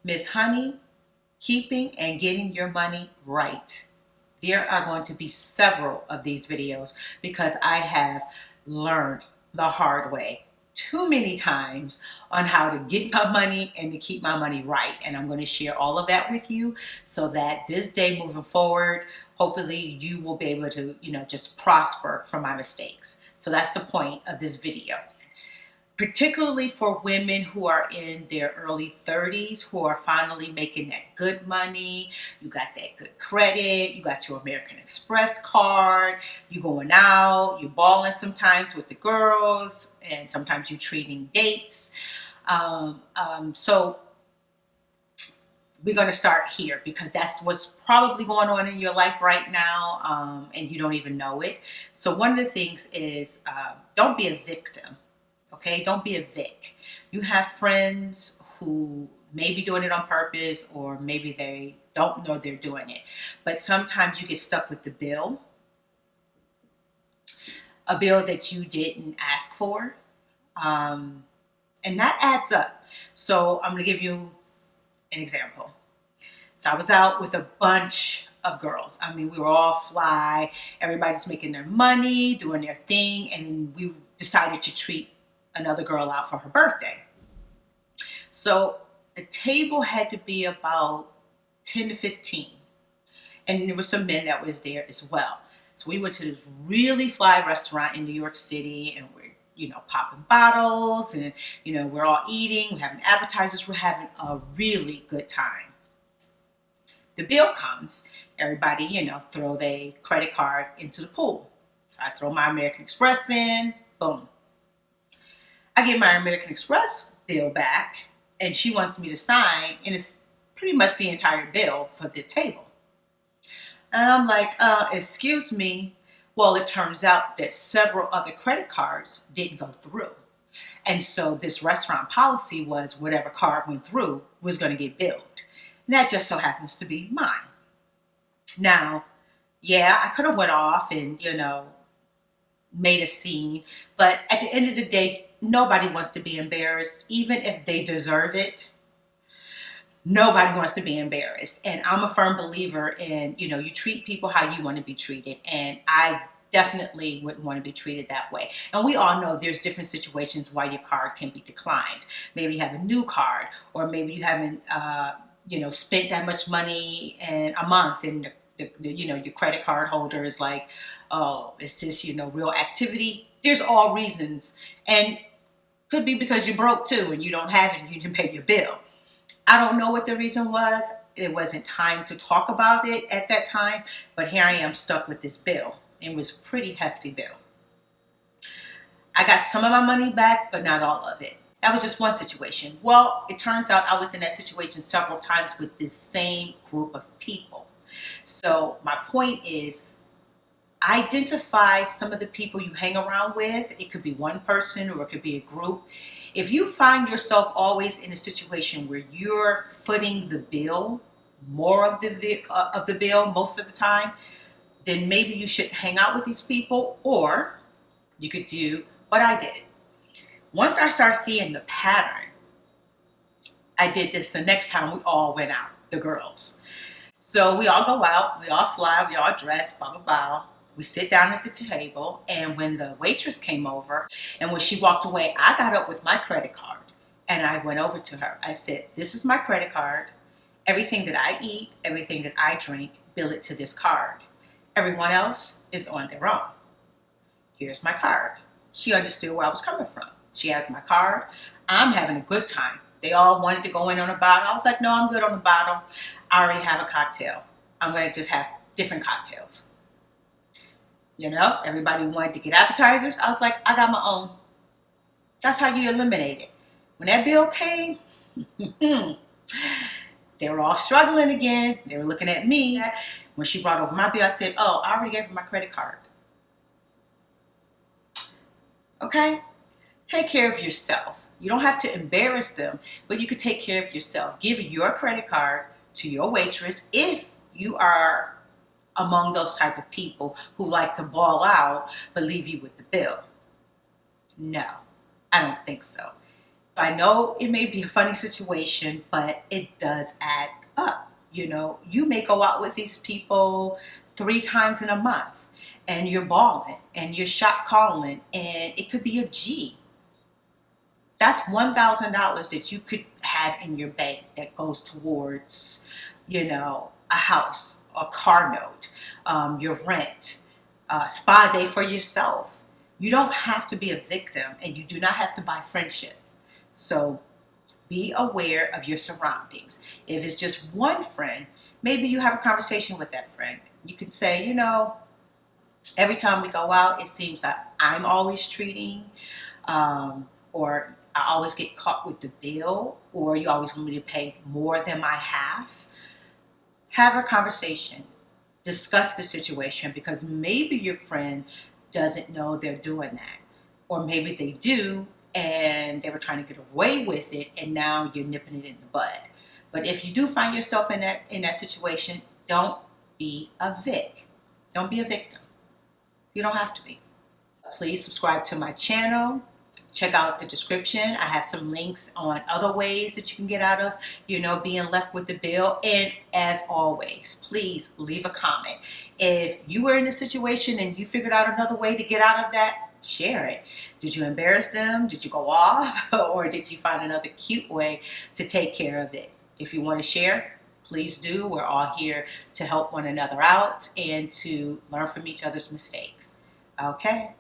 Miss Honey, keeping and getting your money right. There are going to be several of these videos because I have learned the hard way too many times on how to get my money and to keep my money right. And I'm going to share all of that with you so that this day moving forward, hopefully you will be able to, just prosper from my mistakes. So that's the point of this video, particularly for women who are in their early 30s, who are finally making that good money. You got that good credit, you got your American Express card, you going out, you balling sometimes with the girls, and sometimes you treating dates. So we're going to start here because that's what's probably going on in your life right now, and you don't even know it. So one of the things is don't be a victim. Okay, don't be a Vic. You have friends who may be doing it on purpose, or maybe they don't know they're doing it. But sometimes you get stuck with the bill, a bill that you didn't ask for, and that adds up. So I'm going to give you an example. So I was out with a bunch of girls. I mean, we were all fly. Everybody's making their money, doing their thing, and we decided to treat another girl out for her birthday. So the table had to be about 10 to 15. And there were some men that was there as well. So we went to this really fly restaurant in New York City, and we're, popping bottles, and, we're all eating, we're having appetizers, we're having a really good time. The bill comes, everybody, throw their credit card into the pool. So I throw my American Express in, boom. I get my American Express bill back, and she wants me to sign, and it's pretty much the entire bill for the table. And I'm like, excuse me. Well, it turns out that several other credit cards didn't go through. And so this restaurant policy was whatever card went through was going to get billed. And that just so happens to be mine. Now, yeah, I could have went off and, made a scene, but at the end of the day, nobody wants to be embarrassed, even if they deserve it. Nobody wants to be embarrassed. And I'm a firm believer in, you treat people how you want to be treated. And I definitely wouldn't want to be treated that way. And we all know there's different situations why your card can be declined. Maybe you have a new card, or maybe you haven't, spent that much money in a month, and your credit card holder is like, oh, is this, real activity? There's all reasons. And could be because you're broke too, and you don't have it, and you didn't pay your bill. I don't know what the reason was. It wasn't time to talk about it at that time, but here I am stuck with this bill. It was a pretty hefty bill. I got some of my money back, but not all of it. That was just one situation. Well, it turns out I was in that situation several times with this same group of people. So my point is, identify some of the people you hang around with. It could be one person, or it could be a group. If you find yourself always in a situation where you're footing the bill, more of the bill most of the time, then maybe you should hang out with these people, or you could do what I did. Once I started seeing the pattern, I did this the next time we all went out, the girls. So we all go out, we all fly, we all dress, blah, blah, blah. We sit down at the table, and when the waitress came over, and when she walked away, I got up with my credit card, and I went over to her. I said, this is my credit card. Everything that I eat, everything that I drink, bill it to this card. Everyone else is on their own. Here's my card. She understood where I was coming from. She has my card. I'm having a good time. They all wanted to go in on a bottle. I was like, no, I'm good on the bottle. I already have a cocktail. I'm going to just have different cocktails. Everybody wanted to get appetizers. I was like, I got my own. That's how you eliminate it. When that bill came, they were all struggling again. They were looking at me. When she brought over my bill, I said, oh, I already gave her my credit card. Okay? Take care of yourself. You don't have to embarrass them, but you could take care of yourself. Give your credit card to your waitress if you are among those type of people who like to ball out but leave you with the bill. No, I don't think so. I know it may be a funny situation, but it does add up. You know, you may go out with these people 3 times in a month and you're balling and you're shot calling and it could be a G. That's $1,000 that you could have in your bank that goes towards, you know, a house, a car note, your rent, spa day for yourself. You don't have to be a victim and you do not have to buy friendship. So be aware of your surroundings. If it's just one friend, maybe you have a conversation with that friend. You can say, you know, every time we go out, it seems like I'm always treating, or I always get caught with the bill, or you always want me to pay more than my half. Have a conversation. Discuss the situation, because maybe your friend doesn't know they're doing that. Or maybe they do and they were trying to get away with it and now you're nipping it in the bud. But if you do find yourself in that situation, don't be a vic. Don't be a victim. You don't have to be. Please subscribe to my channel. Check out the description. I have some links on other ways that you can get out of, you know, being left with the bill. And as always, please leave a comment. If you were in this situation and you figured out another way to get out of that, share it. Did you embarrass them? Did you go off? Or did you find another cute way to take care of it? If you want to share, please do. We're all here to help one another out and to learn from each other's mistakes. Okay.